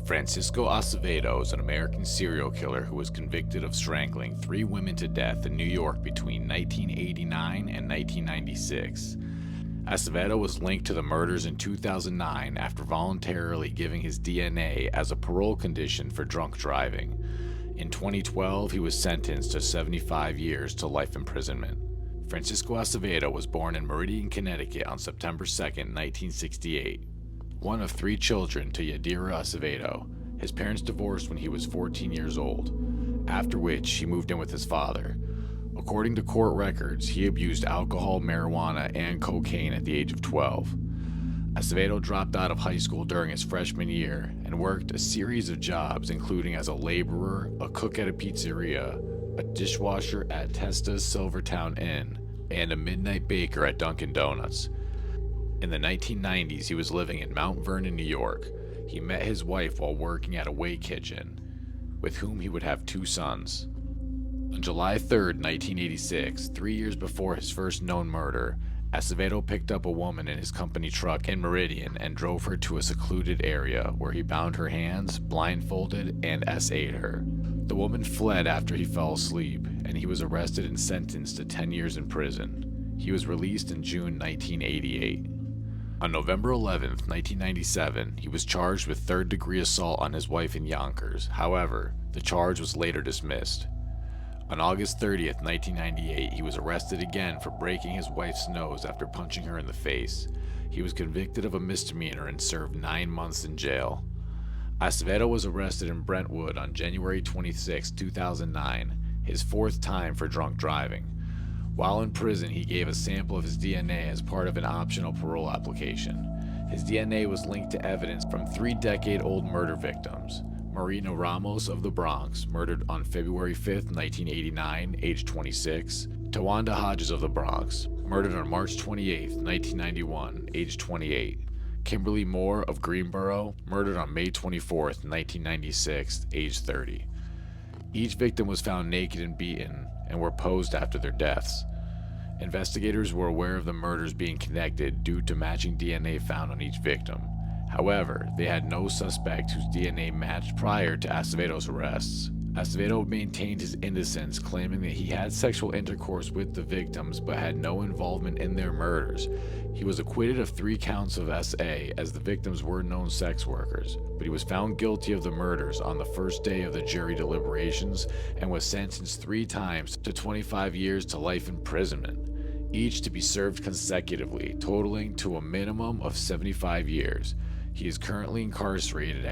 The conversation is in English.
Francisco Acevedo is an American serial killer who was convicted of strangling 3 women to death in New York between 1989 and 1996. Acevedo was linked to the murders in 2009 after voluntarily giving his DNA as a parole condition for drunk driving. In 2012, he was sentenced to 75 years to life imprisonment. Francisco Acevedo was born in Meridian, Connecticut on September 2, 1968. One of 3 children to Yadira Acevedo. His parents divorced when he was 14 years old, after which he moved in with his father. According to court records, he abused alcohol, marijuana, and cocaine at the age of 12. Acevedo dropped out of high school during his freshman year and worked a series of jobs, including as a laborer, a cook at a pizzeria, a dishwasher at Testa's Silvertown Inn, and a midnight baker at Dunkin' Donuts. In the 1990s, he was living in Mount Vernon, New York. He met his wife while working at a way kitchen, with whom he would have 2 sons. On July 3, 1986, 3 years before his first known murder, Acevedo picked up a woman in his company truck in Meridian and drove her to a secluded area where he bound her hands, blindfolded, and SA'd her. The woman fled after he fell asleep, and he was arrested and sentenced to 10 years in prison. He was released in June 1988. On November 11, 1997, he was charged with third-degree assault on his wife in Yonkers. However, the charge was later dismissed. On August 30, 1998, he was arrested again for breaking his wife's nose after punching her in the face. He was convicted of a misdemeanor and served 9 months in jail. Acevedo was arrested in Brentwood on January 26, 2009, his 4th time for drunk driving. While in prison, he gave a sample of his DNA as part of an optional parole application. His DNA was linked to evidence from 3-decade-old murder victims. Marina Ramos of the Bronx, murdered on February 5, 1989, age 26. Tawanda Hodges of the Bronx, murdered on March 28, 1991, age 28. Kimberly Moore of Greenboro, murdered on May 24, 1996, age 30. Each victim was found naked and beaten and were posed after their deaths. Investigators were aware of the murders being connected due to matching DNA found on each victim. However, they had no suspect whose DNA matched prior to Acevedo's arrests. Acevedo maintained his innocence, claiming that he had sexual intercourse with the victims but had no involvement in their murders. He was acquitted of 3 counts of SA, as the victims were known sex workers, but he was found guilty of the murders on the first day of the jury deliberations and was sentenced 3 times to 25 years to life imprisonment, each to be served consecutively, totaling to a minimum of 75 years. He is currently incarcerated